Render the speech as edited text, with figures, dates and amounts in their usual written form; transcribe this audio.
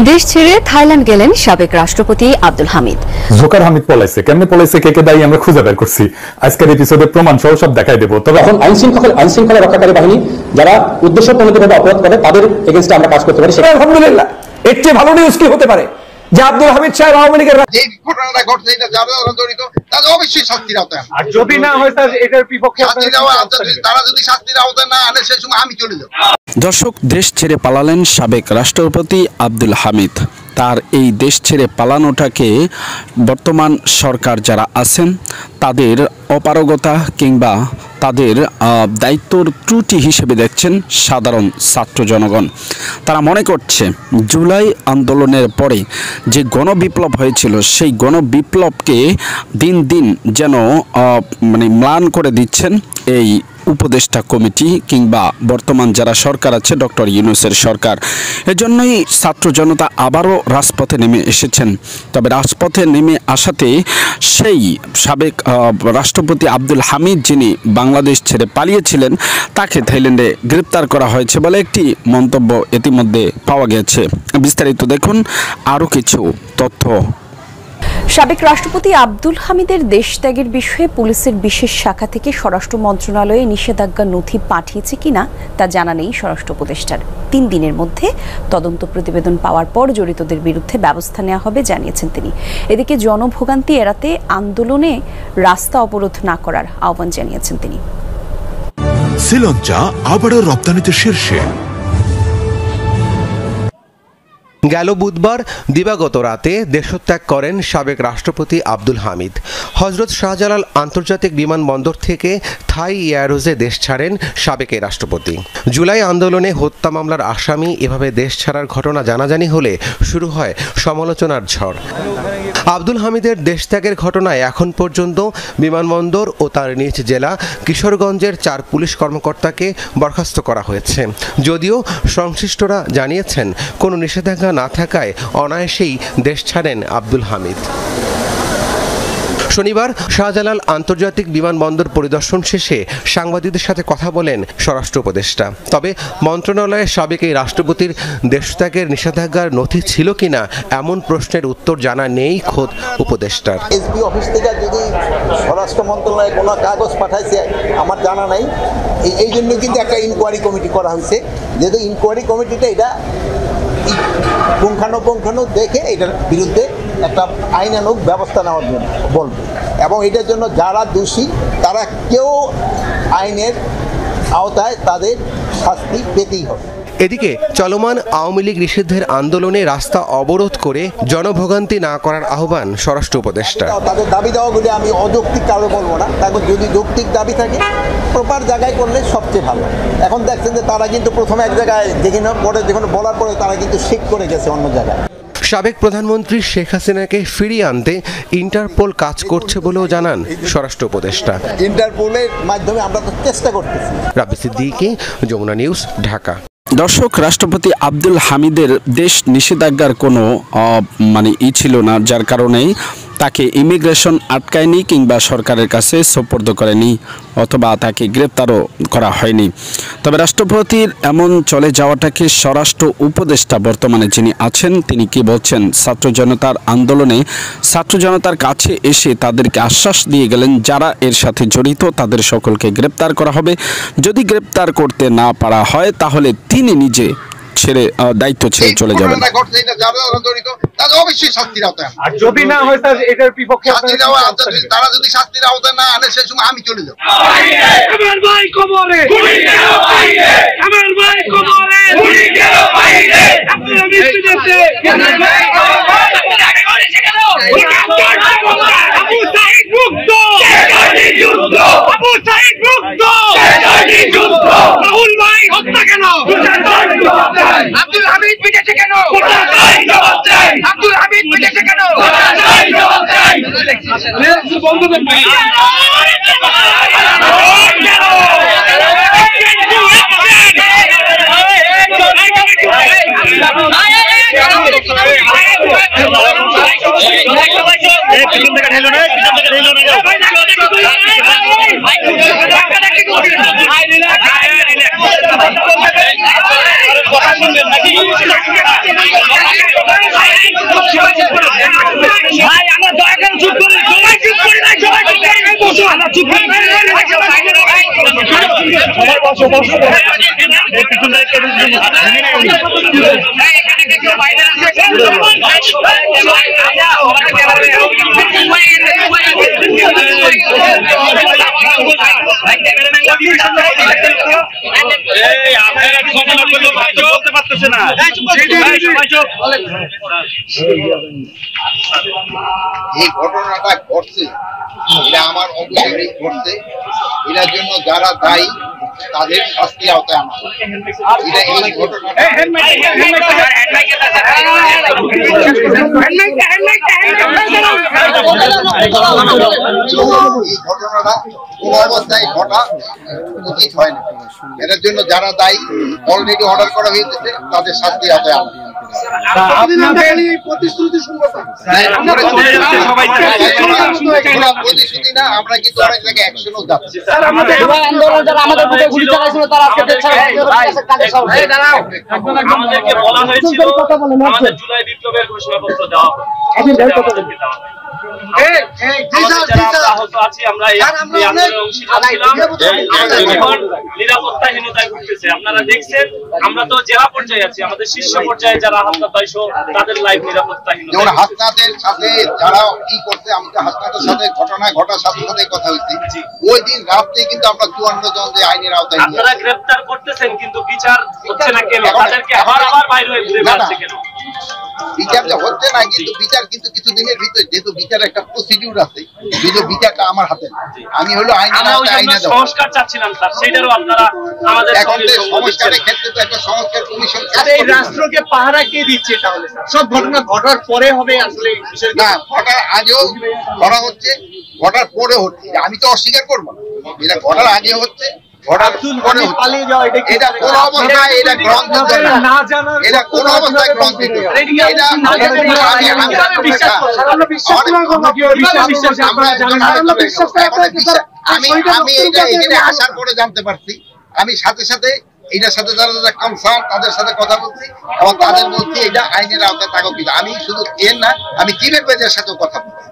দেশ ছেড়ে থাইল্যান্ড গেলেন সাবেক রাষ্ট্রপতি আব্দুল হামিদ। জোকার হামিদ পলাইছে, কেমনে পলাইছে, কে কে দায়ী আমরা খুঁজে বের করছি। আজকের এপিসোডে প্রমাণ সহ সব দেখাই দেব। তবে এখন আইনশৃঙ্খলা রক্ষাকারী বাহিনী যারা উদ্দেশ্যপ্রণোদিতভাবে অপরাধ করে তাদের এগেইনস্টে আমরা কাজ করতে পারি। আলহামদুলিল্লাহ, এর চেয়ে ভালো নিউজ কি হতে পারে যে আব্দুল হামিদ সাহেব আওয়ামী লীগের যে ঘটনাটা ঘটছে এটা যারা জড়িত তাদের অবশ্যই শাস্তির আওতায়, আর যদি না হয় স্যার এটার বিপক্ষে তারা যদি শাস্তির আওতায় না আনে সেই সময় আমি চলে যাব। দর্শক, দেশ ছেড়ে পালালেন সাবেক রাষ্ট্রপতি আব্দুল হামিদ। তার এই দেশ ছেড়ে পালানোটাকে বর্তমান সরকার যারা আছেন তাদের অপারগতা কিংবা তাদের দায়িত্বর ত্রুটি হিসেবে দেখছেন সাধারণ ছাত্র জনগণ। তারা মনে করছে জুলাই আন্দোলনের পরে যে গণবিপ্লব হয়েছিল সেই গণবিপ্লবকে দিন দিন যেন ম্লান করে দিচ্ছেন এই উপদেষ্টা কমিটি কিংবা বর্তমান যারা সরকার আছে ডক্টর ইউনূসের সরকার। এজন্যই ছাত্র জনতা আবারও রাজপথে নেমে এসেছেন। তবে রাজপথে নেমে আসাতে সেই সাবেক রাষ্ট্রপতি আব্দুল হামিদ যিনি বাংলাদেশ ছেড়ে পালিয়েছিলেন তাকে থাইল্যান্ডে গ্রেপ্তার করা হয়েছে বলে একটি মন্তব্য ইতিমধ্যে পাওয়া গেছে। বিস্তারিত দেখুন আরও কিছু তথ্য। সাবেক রাষ্ট্রপতি আব্দুল হামিদের দেশত্যাগের বিষয়ে পুলিশের বিশেষ শাখা থেকে স্বরাষ্ট্র মন্ত্রণালয়ে নিষেধাজ্ঞা নথি পাঠিয়েছে কিনা তা জানা নেই স্বরাষ্ট্র উপদেষ্টার। 3 দিনের মধ্যে তদন্ত প্রতিবেদন পাওয়ার পর জড়িতদের বিরুদ্ধে ব্যবস্থা নেওয়া হবে জানিয়েছেন তিনি। এদিকে জনভোগান্তি এড়াতে আন্দোলনে রাস্তা অবরোধ না করার আহ্বান জানিয়েছেন তিনি। শ্রীলঙ্কা আবারও রপ্তানিতে শীর্ষে। গেল বুধবার দিবাগত রাতে দেশত্যাগ করেন সাবেক রাষ্ট্রপতি আব্দুল হামিদ। হজরত শাহজালাল আন্তর্জাতিক বিমানবন্দর থেকে থাই এয়ারওয়েজে দেশ ছাড়েন সাবেক এই রাষ্ট্রপতি। জুলাই আন্দোলনে হত্যা মামলার আসামি এভাবে দেশ ছাড়ার ঘটনা জানাজানি হলে শুরু হয় সমালোচনার ঝড়। আব্দুল হামিদের দেশত্যাগের ঘটনায় এখন পর্যন্ত বিমানবন্দর ও তার নিজ জেলা কিশোরগঞ্জের 4 পুলিশ কর্মকর্তাকে বরখাস্ত করা হয়েছে। যদিও সংশ্লিষ্টরা জানিয়েছেন কোনো নিষেধাজ্ঞা না থাকায় অনায়াসেই দেশ ছাড়েন আব্দুল হামিদ। শনিবার শাহজালাল আন্তর্জাতিক বিমানবন্দর পরিদর্শন শেষে সাংবাদিকদের সাথে কথা বলেন স্বরাষ্ট্র উপদেষ্টা। তবে মন্ত্রণালয়ের সাবেক এই রাষ্ট্রপতির দেশত্যাগের নিষেধাজ্ঞার নথি ছিল কিনা এমন প্রশ্নের উত্তর জানা নেই খোদ উপদেষ্টার। এসপি অফিস থেকে যদি স্বরাষ্ট্র মন্ত্রণালয়ে কোনো কাগজ পাঠাইছে আমার জানা নাই। এই জন্য কিন্তু একটা ইনকোয়ারি কমিটি করা হয়েছে, যেহেতু ইনকোয়ারি কমিটিটা এটা পুঙ্খানুপুঙ্খানু দেখে এটার বিরুদ্ধে একটা আইনানুগ ব্যবস্থা নেওয়ার জন্য বলবে, এবং এটার জন্য যারা দোষী তারা কেউ আইনের আওতায় তাদের শাস্তি পেতেই হবে। এদিকে চলমান আওয়ামী লীগ নিষিদ্ধের আন্দোলনে রাস্তা অবরোধ করে জনভোগান্তি না করার আহ্বান স্বরাষ্ট্র উপদেষ্টা। তাদের দাবি দেওয়াগুলি আমি অযৌক্তিক কারো বলবো না, তারপর যদি যৌক্তিক দাবি থাকে প্রপার জায়গায় করলে সবচেয়ে ভালো। এখন দেখছেন যে তারা কিন্তু প্রথমে এক জায়গায় দেখে নেওয়ার পরে যখন বলার পরে তারা কিন্তু শিফট করে গেছে অন্য জায়গায়। সাবেক প্রধানমন্ত্রী শেখ হাসিনাকে ফিরিয়ে আনতে ইন্টারপোল কাজ করছে বলেও জানান স্বরাষ্ট্র উপদেষ্টা। ইন্টারপোলের মাধ্যমে আমরা তো চেষ্টা করতেছি। রাবি সিদ্দিকী, যমুনা নিউজ, ঢাকা। দর্শক, রাষ্ট্রপতি আব্দুল হামিদের দেশ নিষেধাজ্ঞার কোনো ছিল না, যার কারণেই তাকে ইমিগ্রেশন আটকায়নি কিংবা সরকারের কাছে সোপর্দ করেনি অথবা তাকে গ্রেপ্তারও করা হয়নি। তবে রাষ্ট্রপতির এমন চলে যাওয়াটাকে স্বরাষ্ট্র উপদেষ্টা বর্তমানে যিনি আছেন তিনি কি বলছেন, ছাত্র জনতার আন্দোলনে ছাত্র জনতার কাছে এসে তাদেরকে আশ্বাস দিয়ে গেলেন যারা এর সাথে জড়িত তাদের সকলকে গ্রেপ্তার করা হবে। যদি গ্রেপ্তার করতে না পারা হয় তাহলে তিনি নিজে দায়িত্ব ছেড়ে চলে যাবেন। তাদের অবশ্যই শাস্তির আওতায়, আর যদি না হয় স্যার এটার বিপক্ষে তারা যদি শাস্তির আওতায় না আনে সেই সময় আমি চলে যাব। আমার ভাই কবরে, আমার ভাই কবরে, আপনারা মিষ্টিতে আবু সাঈদ মুক্ত, আবু সাঈদ মুক্ত, রাহুল ভাই হত্যা কেন, আব্দুল হামিদ পিটেছে কেন, আব্দুল হামিদ পিটেছে কেন, বন্ধুদের কথা শুনবেন নাকি? ভাই আমরা দয়া করে চুপ করি, সবাই চুপ করি না, সবাই চুপ করি না, বসো আমরা চুপ করি না, সবাই বসো বসো। এখানে কেউ বাইরে আছে? বলতে পারতেছে না। এই ঘটনাটা ঘটছে, এটা আমার অবশ্যই ঘটছে, এটার জন্য যারা দায়ী তাদের শাস্তি আওতায় আনা হবে। এটা এই ঘটনাটা কোনো অবস্থায় ঘটা উচিত হয় না। এটার জন্য যারা দায়ী অলরেডি অর্ডার করা হয়েছে, তাদের শাস্তি আওতায় আনা হবে। প্রতিশ্রুতি না, আমরা কিন্তু অনেক জায়গায় অ্যাকশনও যাচ্ছি। আমাদেরকে বলা হয়েছিল আমাদের জুলাই বিপ্লবের ঘোষণাপত্র দেওয়া হবে। নিরাপত্তাহীনতায় ভুগতেছে। আপনারা দেখছেন আমরা তো জেলা পর্যায়ে আছি, আমাদের শীর্ষ পর্যায়ে যারা হাসনাত ভাইসহ তাদের লাইভ নিরাপত্তাহীনতা। যেমন হাসনাতের সাথে যারা কি করছে, আমি তো হাসনাতের সাথে ঘটনা ঘটার সাথে সাথে কথা হয়েছি, ওই দিন রাত্রে কিন্তু আমরা 54 জন যে আইনের আওতায় নিয়ে আপনারা গ্রেফতার করতেছেন কিন্তু বিচার হচ্ছে না কেন? তাদেরকে আবার বাইরে হয়ে ঘুরে বেড়াচ্ছে কেন? বিচারটা হচ্ছে না, কিন্তু বিচার কিন্তু কিছুদিনের ভিতরে, যেহেতু বিচারের একটা প্রসিডিউর আছে, যেহেতু বিচারটা আমার হাতে, আমি হলো আইনে সংস্কার চাচ্ছিলাম স্যার, সেটারও আপনারা আমাদের এখন সংস্কারের ক্ষেত্রে তো একটা সংস্কার কমিশন। এই রাষ্ট্রকে পাহারা কে দিচ্ছে তাহলে? সব ঘটনা ঘটার পরে হবে আসলে না, ঘটার আগেও ঘটা হচ্ছে, ঘটার পরে হচ্ছে, আমি তো অস্বীকার করবো না, এটা ঘটার আগে হচ্ছে, ঘটার পরে হচ্ছে। এটা কোন অবস্থায় এটা গ্রহণযোগ্য না, এটা কোন অবস্থায় গ্রহণযোগ্য না। আমি এটা এখানে আসার পরে জানতে পারছি, আমি সাথে সাথে এটার সাথে যারা কনসার্ন তাদের সাথে কথা বলছি এবং তাদের বলছি এটা আইনের আওতায় থাকুক। আমি শুধু এর না, আমি চিফের পেজের সাথেও কথা বলছি।